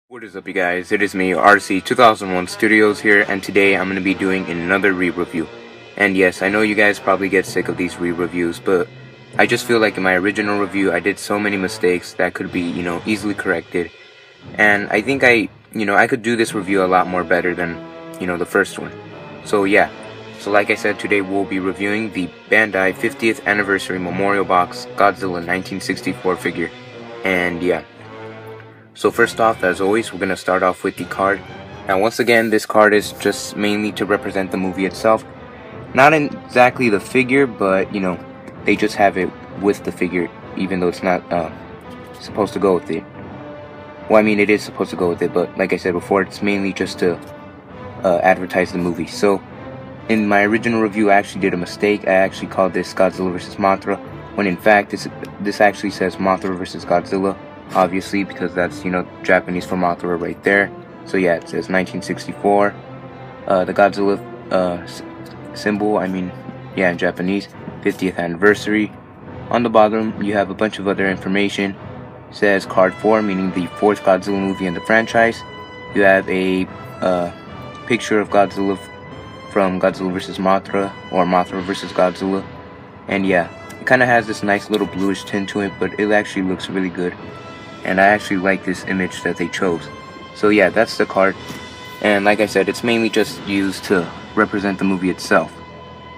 What is up, you guys? It is me, RC 2001 Studios here, and today I'm going to be doing another re-review. And yes, I know you guys probably get sick of these re-reviews, but I just feel like in my original review I did so many mistakes that could be, easily corrected. And I think I could do this review a lot more better than, the first one. So yeah. So like I said, today we'll be reviewing the Bandai 50th Anniversary Memorial Box Godzilla 1964 figure. And yeah. So first off, as always, we're going to start off with the card. Now once again, this card is just mainly to represent the movie itself. Not exactly the figure, but, they just have it with the figure, even though it's not supposed to go with it. Well, I mean, it is supposed to go with it, but like I said before, it's mainly just to advertise the movie. So, in my original review, I actually did a mistake. I actually called this Godzilla vs. Mothra, when in fact, this actually says Mothra vs. Godzilla. Obviously, because that's, Japanese for Mothra right there. So yeah, it says 1964. The Godzilla symbol, in Japanese, 50th anniversary. On the bottom, you have a bunch of other information. It says card 4, meaning the 4th Godzilla movie in the franchise. You have a picture of Godzilla from Godzilla vs. Mothra, or Mothra vs. Godzilla. And yeah, it kind of has this nice little bluish tint to it, but it actually looks really good. And I actually like this image that they chose. So yeah, that's the card. And like I said, it's mainly just used to represent the movie itself.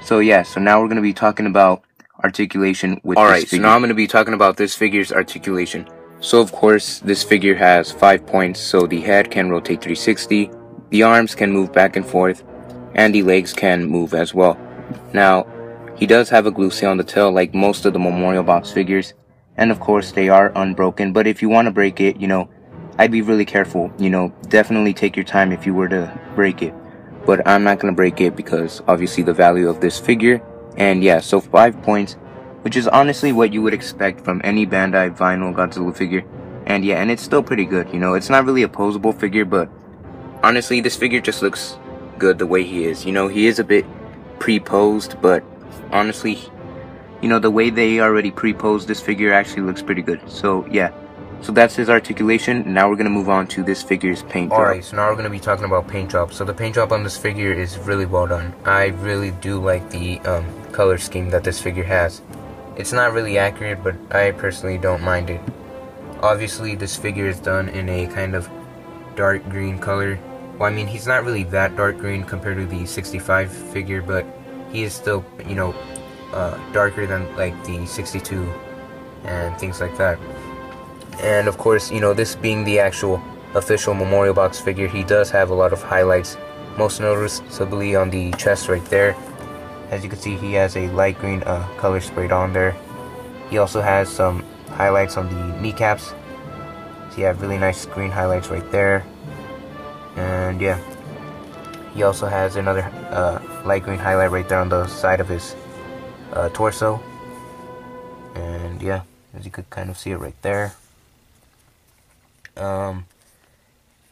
So yeah, so now we're going to be talking about articulation with this figure. Alright, so now I'm going to be talking about this figure's articulation. So of course, this figure has 5 points, so the head can rotate 360, the arms can move back and forth, and the legs can move as well. Now, he does have a glue seal on the tail like most of the Memorial Box figures. And of course, they are unbroken, but if you want to break it, I'd be really careful. Definitely take your time if you were to break it. But I'm not going to break it because obviously the value of this figure. And yeah, so 5 points, which is honestly what you would expect from any Bandai vinyl Godzilla figure. And yeah, and it's still pretty good. It's not really a posable figure, but honestly, this figure just looks good the way he is. He is a bit pre-posed, but honestly, the way they already pre-posed this figure actually looks pretty good. So yeah, so that's his articulation. Now we're going to move on to this figure's paint job. Alright, so now we're going to be talking about paint job. So the paint job on this figure is really well done. I really do like the color scheme that this figure has. It's not really accurate, but I personally don't mind it. Obviously, this figure is done in a kind of dark green color. Well, he's not really that dark green compared to the 65 figure, but he is still, darker than like the 62 and things like that. And of course, this being the actual official Memorial Box figure, he does have a lot of highlights, most noticeably on the chest right there. As you can see, he has a light green color sprayed on there. He also has some highlights on the kneecaps, so you have really nice green highlights right there. And yeah, he also has another light green highlight right there on the side of his torso. And yeah, as you could kind of see it right there.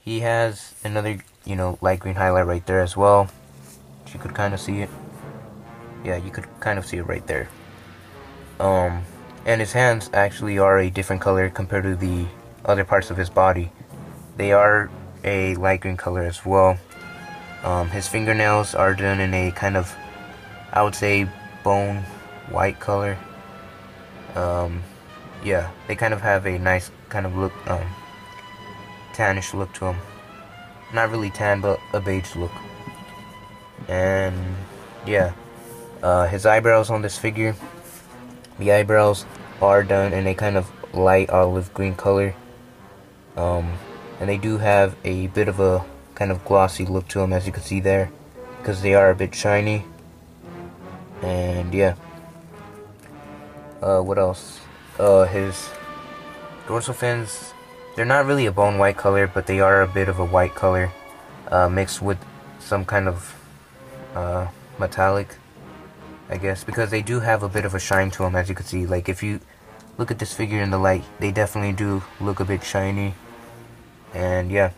He has another, light green highlight right there as well. You could kind of see it. Yeah, you could kind of see it right there. And his hands actually are a different color compared to the other parts of his body. They are a light green color as well. His fingernails are done in a kind of, I would say, bone white color. Yeah, they kind of have a nice kind of look, tannish look to them. Not really tan, but a beige look. And yeah, his eyebrows on this figure, the eyebrows are done in a kind of light olive green color. And they do have a bit of a kind of glossy look to them, as you can see there, because they are a bit shiny. And yeah, what else? His dorsal fins, they're not really a bone white color, but they are a bit of a white color, mixed with some kind of metallic, I guess, because they do have a bit of a shine to them, as you can see. Like, if you look at this figure in the light, they definitely do look a bit shiny. And yeah,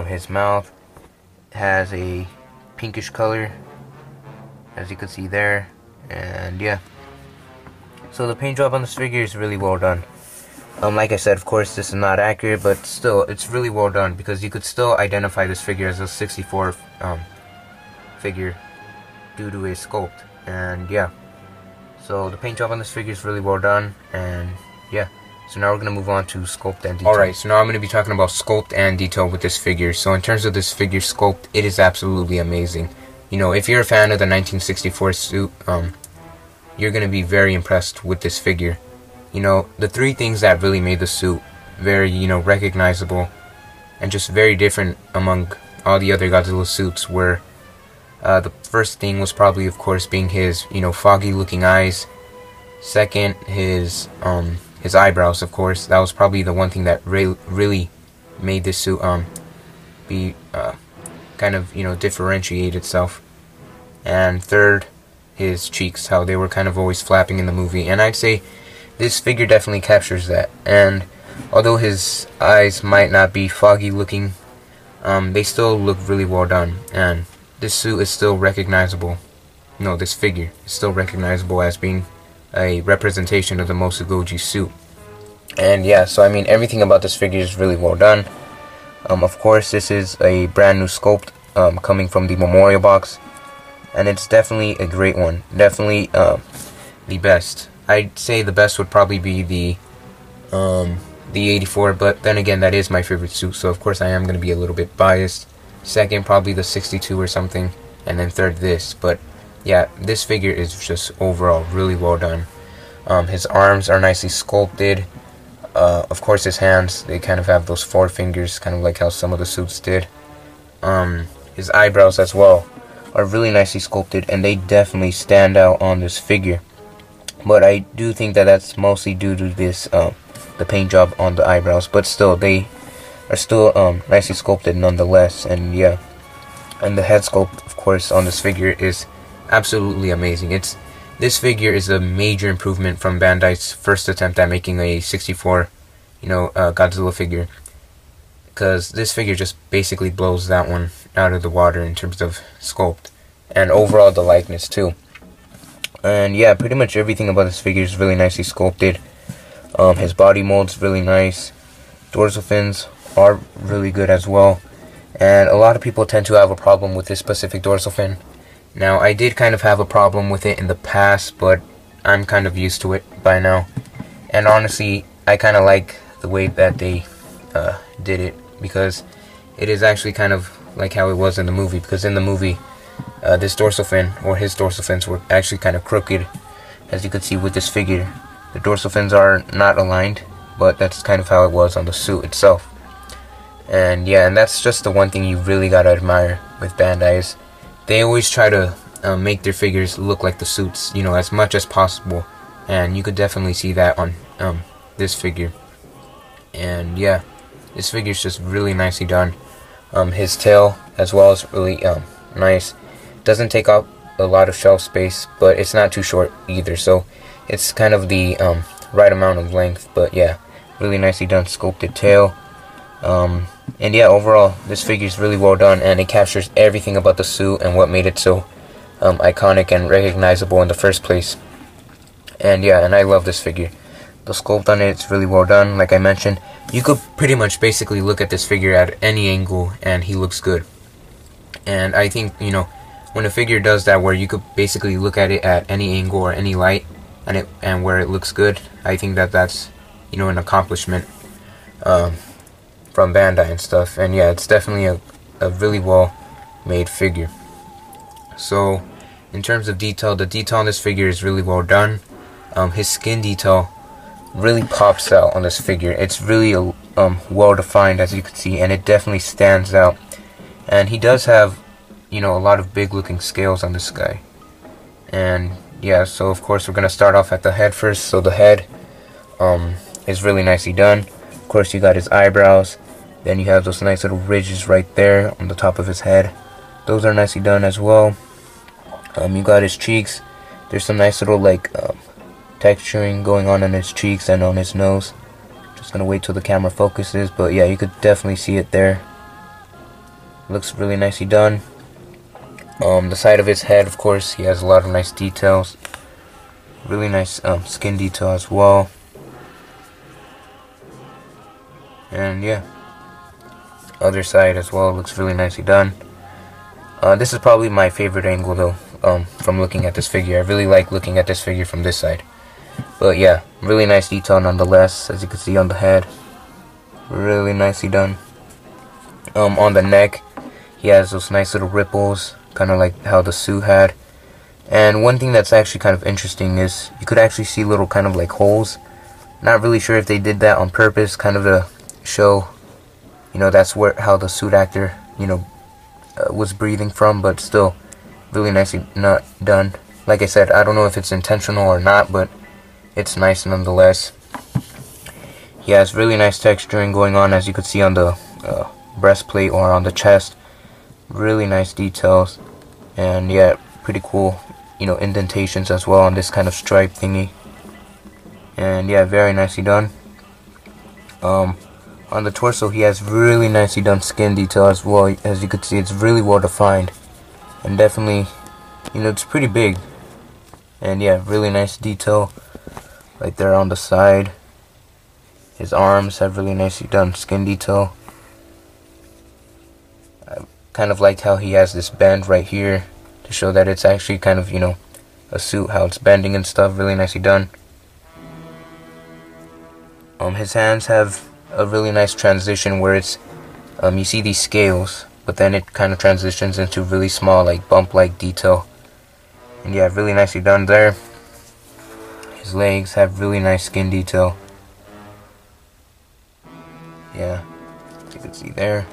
his mouth has a pinkish color, as you can see there. And yeah, so the paint job on this figure is really well done. Like I said, of course, this is not accurate, but still, it's really well done because you could still identify this figure as a 64 figure due to his sculpt. And yeah, so the paint job on this figure is really well done. And yeah, so now we're gonna move on to sculpt and detail. Alright, so now I'm gonna be talking about sculpt and detail with this figure. So in terms of this figure sculpt, it is absolutely amazing. You know, if you're a fan of the 1964 suit, you're gonna be very impressed with this figure. You know, the three things that really made the suit very, you know, recognizable and just very different among all the other Godzilla suits were, the first thing was probably, of course, being his, you know, foggy looking eyes. Second, his eyebrows, of course. That was probably the one thing that really made this suit be kind of, you know, differentiate itself. And third, his cheeks, how they were kind of always flapping in the movie. And I'd say this figure definitely captures that. And although his eyes might not be foggy looking, they still look really well done. And this suit is still recognizable. No, this figure is still recognizable as being a representation of the Mosagoji suit. And yeah, so I mean, everything about this figure is really well done. Of course, this is a brand new sculpt coming from the memorial box, and it's definitely a great one. Definitely the best. I'd say the best would probably be the 84, but then again, that is my favorite suit, so of course I am going to be a little bit biased. Second, probably the 62 or something, and then third, this. But yeah, this figure is just overall really well done. His arms are nicely sculpted. Of course, his hands, they kind of have those four fingers, kind of like how some of the suits did. His eyebrows as well are really nicely sculpted, and they definitely stand out on this figure. But I do think that that's mostly due to this, the paint job on the eyebrows. But still, they are still nicely sculpted nonetheless. And yeah, and the head sculpt, of course, on this figure is absolutely amazing. This figure is a major improvement from Bandai's first attempt at making a 64, you know, Godzilla figure. Because this figure just basically blows that one out of the water in terms of sculpt. And overall, the likeness, too. And yeah, pretty much everything about this figure is really nicely sculpted. His body mold's really nice. Dorsal fins are really good as well. And a lot of people tend to have a problem with this specific dorsal fin. Now, I did kind of have a problem with it in the past, but I'm kind of used to it by now. And honestly, I kind of like the way that they did it, because it is actually kind of like how it was in the movie. Because in the movie, this dorsal fin, or his dorsal fins, were actually kind of crooked, as you could see with this figure. The dorsal fins are not aligned, but that's kind of how it was on the suit itself. And yeah, and that's just the one thing you really gotta admire with Bandai, is they always try to make their figures look like the suits, you know, as much as possible. And you could definitely see that on this figure. And yeah, this figure is just really nicely done. His tail as well is really nice. Doesn't take up a lot of shelf space, but it's not too short either, so it's kind of the right amount of length. But yeah, really nicely done sculpted tail. And yeah, overall, this figure is really well done, and it captures everything about the suit and what made it so iconic and recognizable in the first place. And yeah, and I love this figure. The sculpt on it is really well done. Like I mentioned, you could pretty much basically look at this figure at any angle and he looks good. And I think, you know, when a figure does that, where you could basically look at it at any angle or any light and where it looks good, I think that that's, you know, an accomplishment from Bandai and stuff. And yeah, it's definitely a really well made figure. So in terms of detail, the detail on this figure is really well done. His skin detail really pops out on this figure. It's really well defined, as you can see, and it definitely stands out. And he does have, you know, a lot of big looking scales on this guy. And yeah, so of course we're gonna start off at the head first. So the head is really nicely done. Of course, you got his eyebrows, then you have those nice little ridges right there on the top of his head. Those are nicely done as well. You got his cheeks. There's some nice little like texturing going on his cheeks and on his nose. Just gonna wait till the camera focuses, but yeah, you could definitely see it there. Looks really nicely done. The side of his head, of course, he has a lot of nice details. Really nice skin detail as well. And yeah, other side as well looks really nicely done. This is probably my favorite angle though, from looking at this figure. I really like looking at this figure from this side. But yeah, really nice detail nonetheless, as you can see on the head. Really nicely done. On the neck, he has those nice little ripples, kind of like how the suit had. And one thing that's actually kind of interesting is you could actually see little kind of like holes. Not really sure if they did that on purpose, kind of to show, you know, that's how the suit actor, you know, was breathing from, but still really nicely not done. Like I said, I don't know if it's intentional or not, but it's nice nonetheless. He has really nice texturing going on, as you could see on the breastplate or on the chest. Really nice details, and yeah, pretty cool, you know, indentations as well on this kind of stripe thingy. And yeah, very nicely done. On the torso, he has really nicely done skin detail as well. As you can see, it's really well defined, and definitely, you know, it's pretty big. And yeah, really nice detail right there on the side. His arms have really nicely done skin detail. I kind of like how he has this bend right here to show that it's actually kind of, you know, a suit, how it's bending and stuff. Really nicely done. His hands have a really nice transition where it's, you see these scales, but then it kind of transitions into really small, like bump-like detail. And yeah, really nicely done there. His legs have really nice skin detail. Yeah, as you can see there.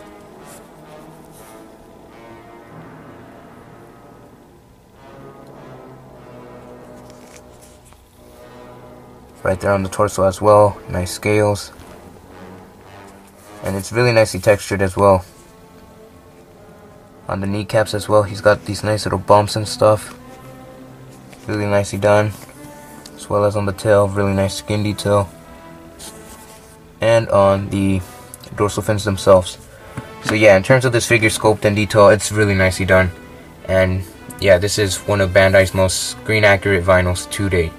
Right there on the torso as well, nice scales. And it's really nicely textured as well. On the kneecaps as well, he's got these nice little bumps and stuff. Really nicely done. As well as on the tail, really nice skin detail. And on the dorsal fins themselves. So yeah, in terms of this figure sculpt and detail, it's really nicely done. And yeah, this is one of Bandai's most screen accurate vinyls to date.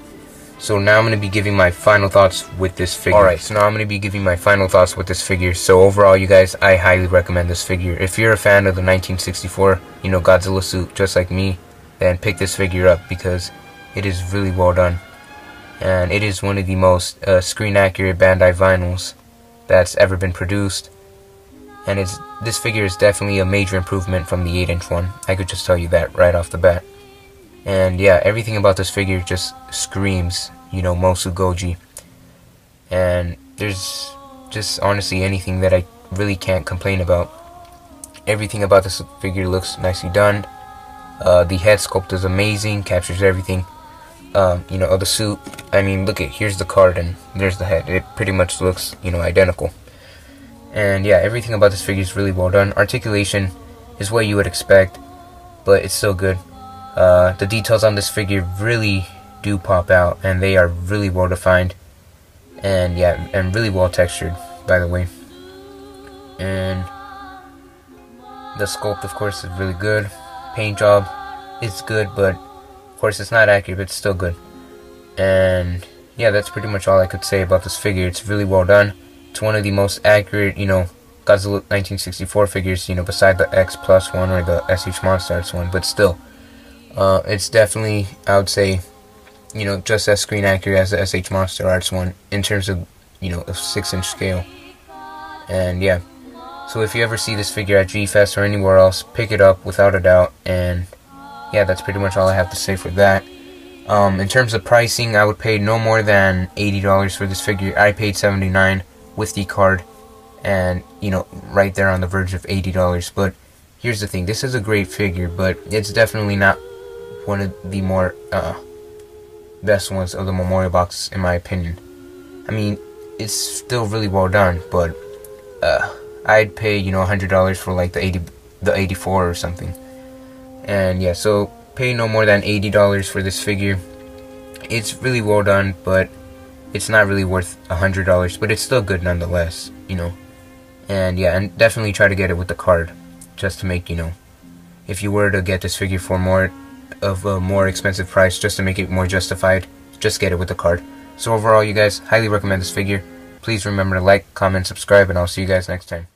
So now I'm going to be giving my final thoughts with this figure. Alright, so now I'm going to be giving my final thoughts with this figure. So overall, you guys, I highly recommend this figure. If you're a fan of the 1964, you know, Godzilla suit, just like me, then pick this figure up because it is really well done. And it is one of the most screen accurate Bandai vinyls that's ever been produced. And this figure is definitely a major improvement from the 8-inch one. I could just tell you that right off the bat. And yeah, everything about this figure just screams, you know, Mosu Goji. And there's just honestly anything that I really can't complain about. Everything about this figure looks nicely done. The head sculpt is amazing, captures everything, you know, of the suit. I mean, look at, here's the card and there's the head. It pretty much looks, you know, identical. And yeah, everything about this figure is really well done. Articulation is what you would expect, but it's still good. The details on this figure really do pop out, and they are really well defined, and yeah, and really well textured, by the way. And the sculpt, of course, is really good. Paint job is good, but of course it's not accurate, but it's still good. And yeah, that's pretty much all I could say about this figure. It's really well done. It's one of the most accurate, you know, Godzilla 1964 figures, you know, beside the X Plus one or the SH Monster Arts one, but still. It's definitely, I would say, you know, just as screen accurate as the SH Monster Arts one in terms of, you know, a 6-inch scale. And yeah, so if you ever see this figure at G-Fest or anywhere else, pick it up without a doubt. And yeah, that's pretty much all I have to say for that. In terms of pricing, I would pay no more than $80 for this figure. I paid $79 with the card, and you know, right there on the verge of $80. But here's the thing, this is a great figure, but it's definitely not one of the more best ones of the memorial box, in my opinion. I mean, it's still really well done, but I'd pay, you know, $100 for like the 84 or something. And yeah, so pay no more than $80 for this figure. It's really well done, but it's not really worth $100, but it's still good nonetheless, you know. And yeah, and definitely try to get it with the card, just to make, you know, if you were to get this figure for more of a more expensive price, just to make it more justified, just get it with the card. So overall, you guys, highly recommend this figure. please remember to like, comment, subscribe, and I'll see you guys next time.